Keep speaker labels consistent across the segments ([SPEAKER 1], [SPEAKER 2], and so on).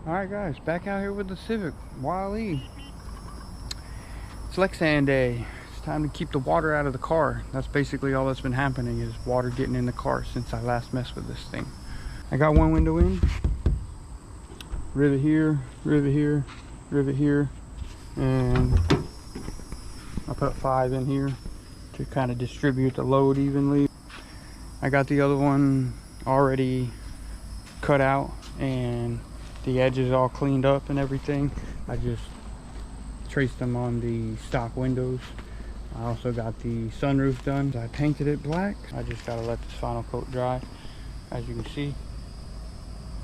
[SPEAKER 1] Alright guys, back out here with the Civic, Wile-E. It's LEXAN day. It's time to keep the water out of the car. That's basically all that's been happening, is water getting in the car since I last messed with this thing. I got one window in. Rivet here, rivet here, rivet here. And I put 5 in here to kind of distribute the load evenly. I got the other one already cut out and the edges all cleaned up and everything. I just traced them on the stock windows. I also got the sunroof done. I painted it black. I just gotta let this final coat dry. As you can see,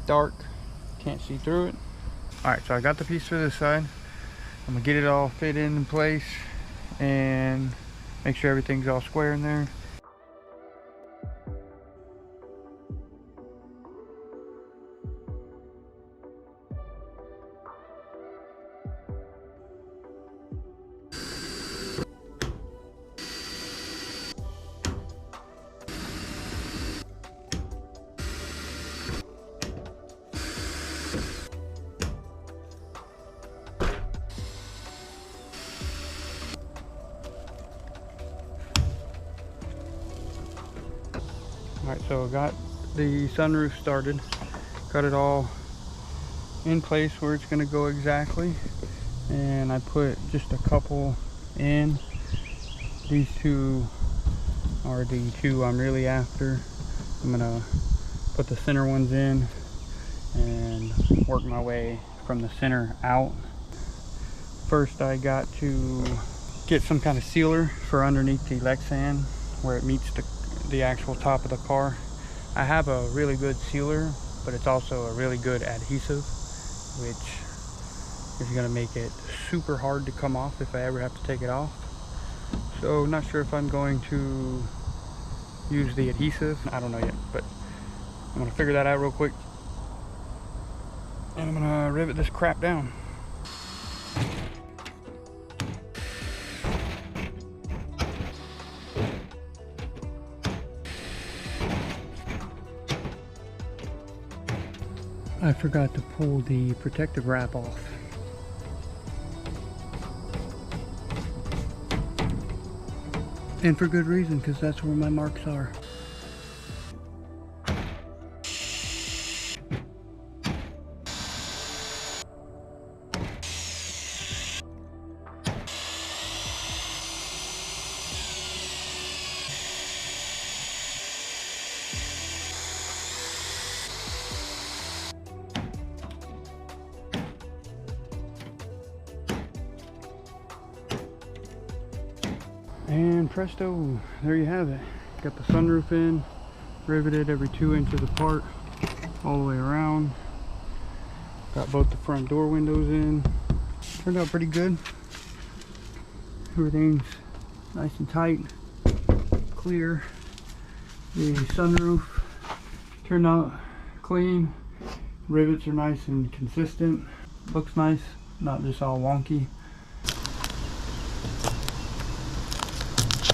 [SPEAKER 1] dark, can't see through it. All right, so I got the piece for this side. I'm gonna get it all fit in place and make sure everything's all square in there. Alright, so I got the sunroof started, got it all in place where it's going to go exactly, and I put just a couple in. These 2 are the 2 I'm really after. I'm going to put the center ones in and work my way from the center out. First I got to get some kind of sealer for underneath the LEXAN where it meets the actual top of the car. I have a really good sealer, but it's also a really good adhesive, which is going to make it super hard to come off if I ever have to take it off. So not sure if I'm going to use the adhesive. I don't know yet, but I'm going to figure that out real quick, and I'm going to rivet this crap down. I forgot to pull the protective wrap off. And for good reason, because that's where my marks are. And presto, there you have it. Got the sunroof in, riveted every 2 inches apart, all the way around. Got both the front door windows in. Turned out pretty good. Everything's nice and tight, clear. The sunroof turned out clean. Rivets are nice and consistent. Looks nice, not just all wonky.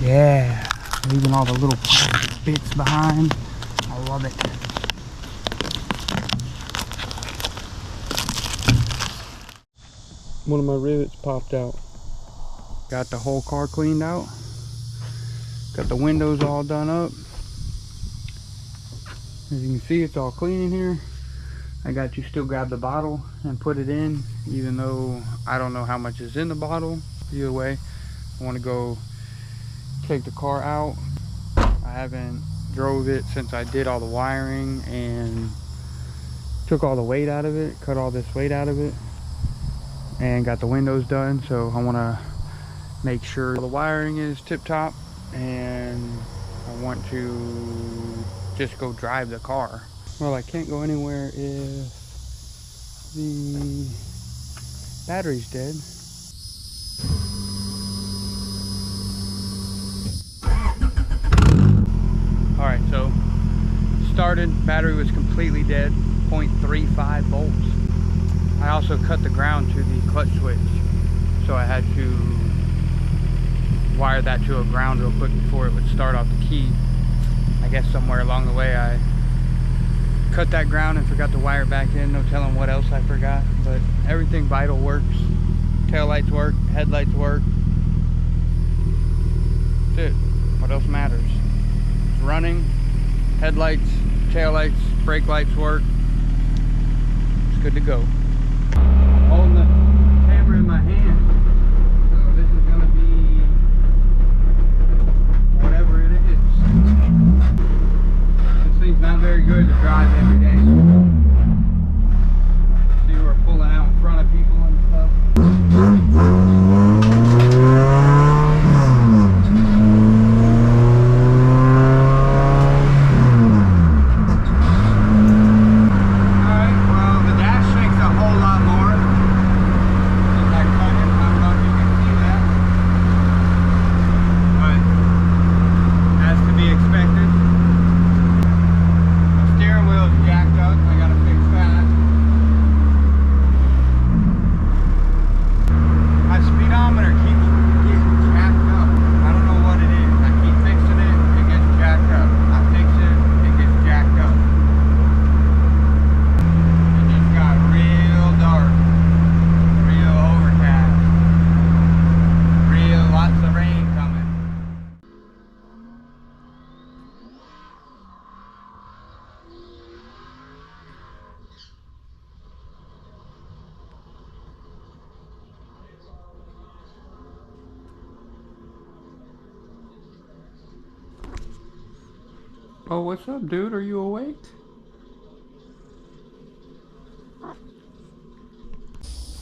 [SPEAKER 1] Yeah, leaving all the little plastic bits behind. I love it. One of my rivets popped out. Got the whole car cleaned out. Got the windows all done up. As you can see, it's all clean in here. I got to still grab the bottle and put it in, even though I don't know how much is in the bottle. Either way, I want to go take the car out. I haven't drove it since I did all the wiring and took all the weight out of it, cut all this weight out of it, and got the windows done. So I want to make sure the wiring is tip-top, and I want to just go drive the car. Well, I can't go anywhere if the battery's dead. Alright, so started, battery was completely dead, 0.35 volts. I also cut the ground to the clutch switch, so I had to wire that to a ground real quick before it would start off the key. I guess somewhere along the way I cut that ground and forgot to wire it back in. No telling what else I forgot, but everything vital works. Tail lights work, headlights work. That's it. What else matters? It's running, headlights, tail lights, brake lights work. It's good to go. Holding the camera in my hand. So this is gonna be whatever it is. This thing's not very good to drive every day. See, we're pulling out in front of people and stuff. Oh, what's up, dude? Are you awake?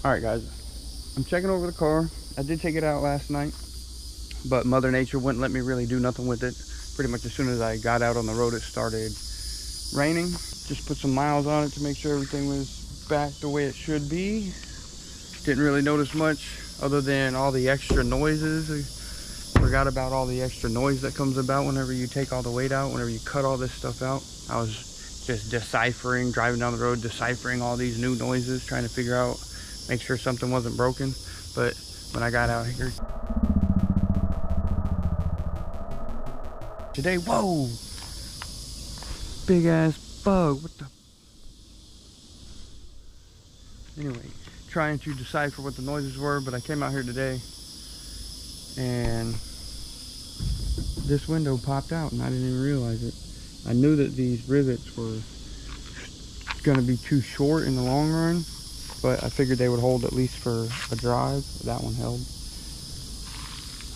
[SPEAKER 1] Alright, guys. I'm checking over the car. I did take it out last night, but Mother Nature wouldn't let me really do nothing with it. Pretty much as soon as I got out on the road, it started raining. Just put some miles on it to make sure everything was back the way it should be. Didn't really notice much other than all the extra noises. Forgot about all the extra noise that comes about whenever you take all the weight out, whenever you cut all this stuff out. I was just deciphering, driving down the road, deciphering all these new noises, trying to figure out, make sure something wasn't broken. But when I got out here today, whoa, big ass bug, what the? Anyway, trying to decipher what the noises were, but I came out here today and this window popped out and I didn't even realize it. I knew that these rivets were gonna be too short in the long run, but I figured they would hold at least for a drive. That one held.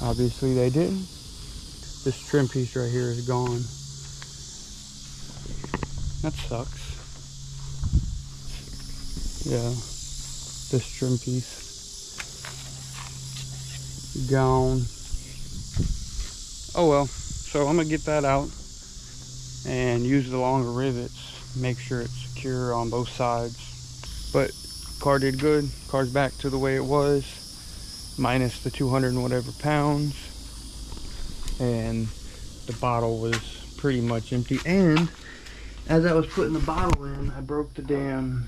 [SPEAKER 1] Obviously they didn't. This trim piece right here is gone. That sucks. Yeah, this trim piece gone. Oh well, so I'm gonna get that out and use the longer rivets, make sure it's secure on both sides. But car did good. Car's back to the way it was, minus the 200 and whatever pounds, and the bottle was pretty much empty. And as I was putting the bottle in, I broke the damn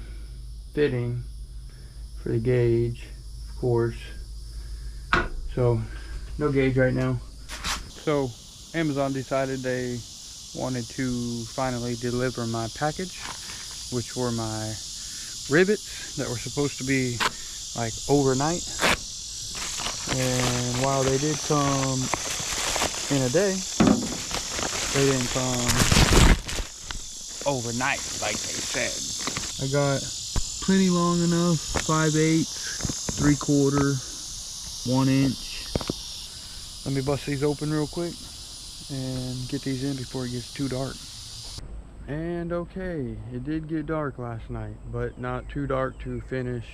[SPEAKER 1] fitting for the gauge, of course. So no gauge right now. So Amazon decided they wanted to finally deliver my package, which were my rivets that were supposed to be like overnight. And while they did come in a day, they didn't come overnight like they said. I got plenty long enough, 5/8, 3/4, 1 inch. Let me bust these open real quick and get these in before it gets too dark. And okay, it did get dark last night, but not too dark to finish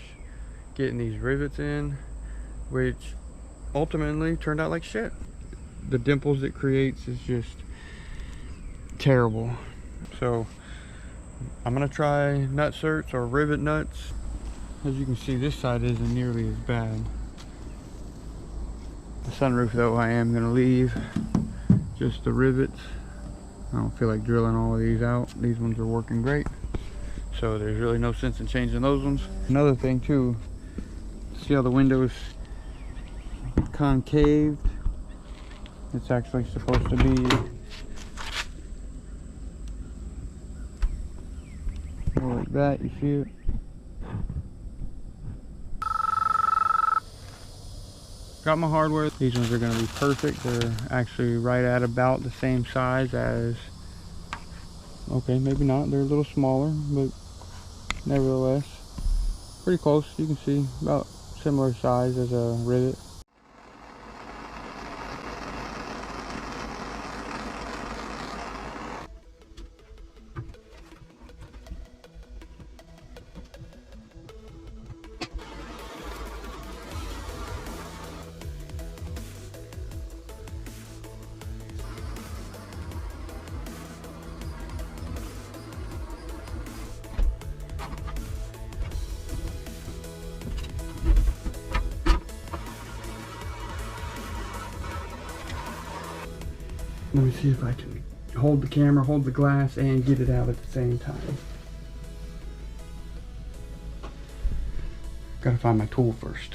[SPEAKER 1] getting these rivets in, which ultimately turned out like shit. The dimples it creates is just terrible. So I'm gonna try nut certs or rivet nuts. As you can see, this side isn't nearly as bad. The sunroof though, I am gonna leave just the rivets. I don't feel like drilling all of these out. These ones are working great, so there's really no sense in changing those ones. Another thing too, see how the window's concaved? It's actually supposed to be Like that, you see it? Got my hardware. These ones are going to be perfect. They're actually right at about the same size as, okay, maybe not. They're a little smaller, but nevertheless, pretty close. You can see about similar size as a rivet. Let me see if I can hold the camera, hold the glass, and get it out at the same time. Gotta find my tool first.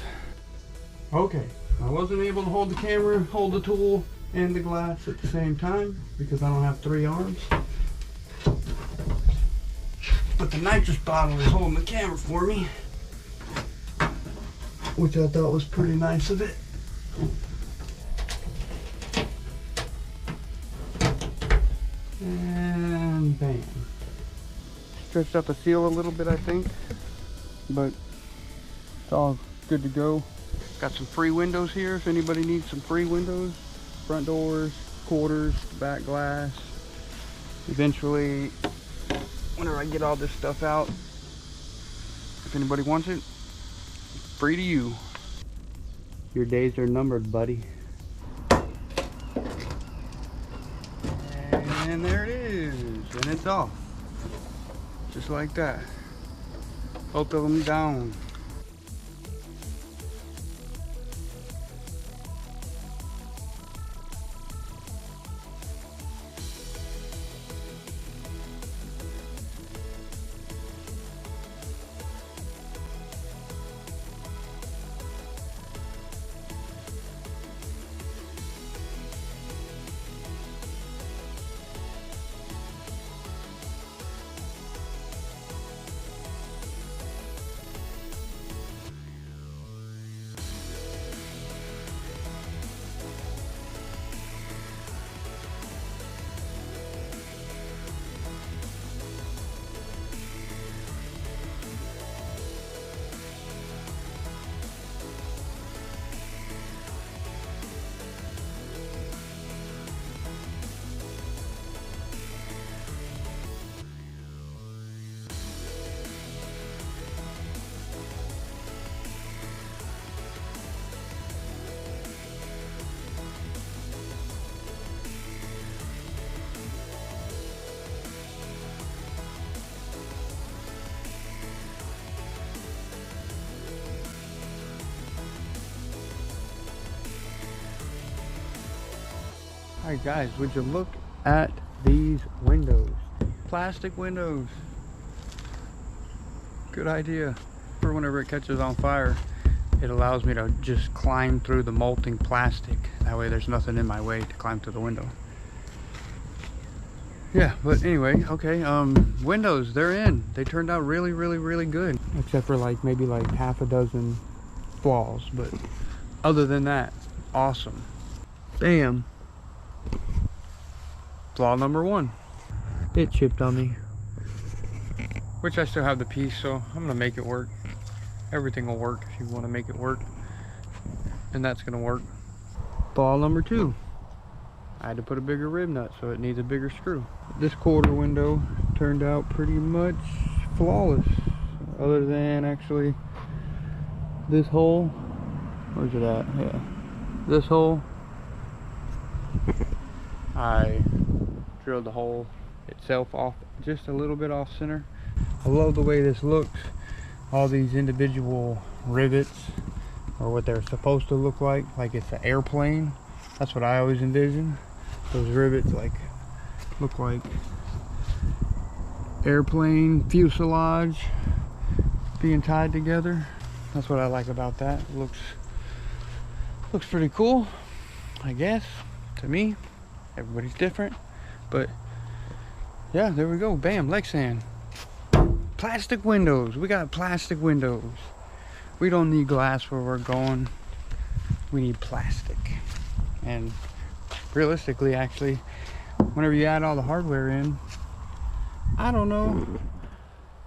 [SPEAKER 1] Okay, I wasn't able to hold the camera, hold the tool, and the glass at the same time because I don't have 3 arms. But the nitrous bottle is holding the camera for me, which I thought was pretty nice of it. And bam. Stretched out the seal a little bit, I think, but it's all good to go. Got some free windows here if anybody needs some free windows. Front doors, quarters, back glass. Eventually, whenever I get all this stuff out, if anybody wants it, free to you. Your days are numbered, buddy. And there it is, and it's off. Just like that. Both of them down. Alright guys, would you look at these windows? Plastic windows. Good idea. For whenever it catches on fire, it allows me to just climb through the molting plastic. That way there's nothing in my way to climb through the window. Yeah, but anyway, okay, windows, they're in. They turned out really, really, really good. Except for like maybe like half a dozen flaws, but other than that, awesome. Bam. Flaw number 1. It chipped on me. Which I still have the piece, so I'm gonna make it work. Everything will work if you want to make it work. And that's gonna work. Flaw number 2. I had to put a bigger rib nut, so it needs a bigger screw. This quarter window turned out pretty much flawless. Other than actually this hole. Where's it at? Yeah. This hole. I drilled the hole itself off just a little bit off center. I love the way this looks. All these individual rivets are what they're supposed to look like it's an airplane. That's what I always envision. Those rivets look like airplane fuselage being tied together. That's what I like about that. It looks pretty cool, I guess, to me. Everybody's different, but yeah, there we go. Bam, Lexan. Plastic windows. We got plastic windows. We don't need glass where we're going. We need plastic. And realistically, actually, whenever you add all the hardware in, I don't know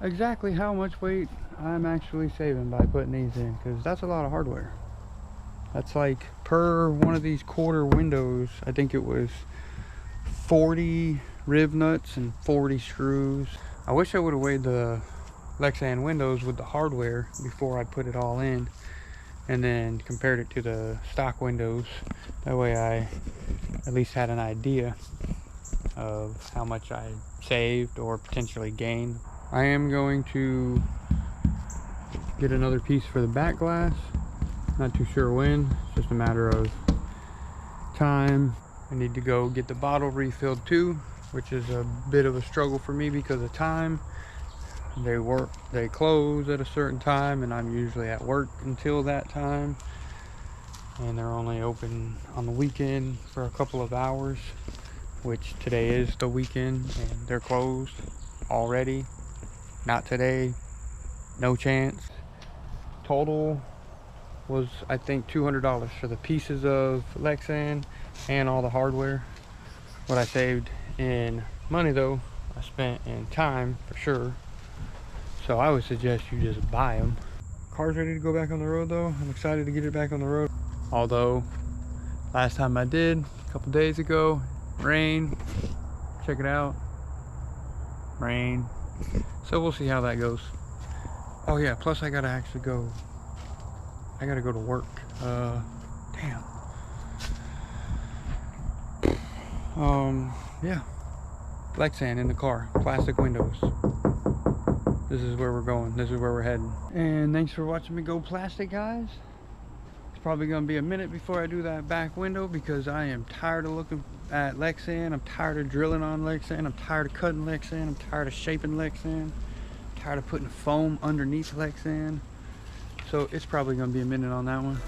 [SPEAKER 1] exactly how much weight I'm actually saving by putting these in, because that's a lot of hardware. That's like, per one of these quarter windows, I think it was 40 rib nuts and 40 screws. I wish I would have weighed the LEXAN windows with the hardware before I put it all in, and then compared it to the stock windows. That way I at least had an idea of how much I saved or potentially gained. I am going to get another piece for the back glass. Not too sure when, it's just a matter of time. I need to go get the bottle refilled too, which is a bit of a struggle for me because of time. They close at a certain time, and I'm usually at work until that time, and they're only open on the weekend for a couple of hours, which today is the weekend, and they're closed already. Not today, no chance. Total was, I think, $200 for the pieces of LEXAN and all the hardware. What I saved in money though, I spent in time for sure. So I would suggest you just buy them. Car's ready to go back on the road though. I'm excited to get it back on the road. Although last time I did, a couple days ago, rain. Check it out, rain. So we'll see how that goes. Oh yeah, plus I gotta actually go. I gotta go to work. Damn. Yeah. LEXAN in the car. Plastic windows. This is where we're going. This is where we're heading. And thanks for watching me go plastic, guys. It's probably gonna be a minute before I do that back window because I am tired of looking at LEXAN. I'm tired of drilling on LEXAN. I'm tired of cutting LEXAN. I'm tired of shaping LEXAN. I'm tired of putting foam underneath LEXAN. So it's probably gonna be a minute on that one.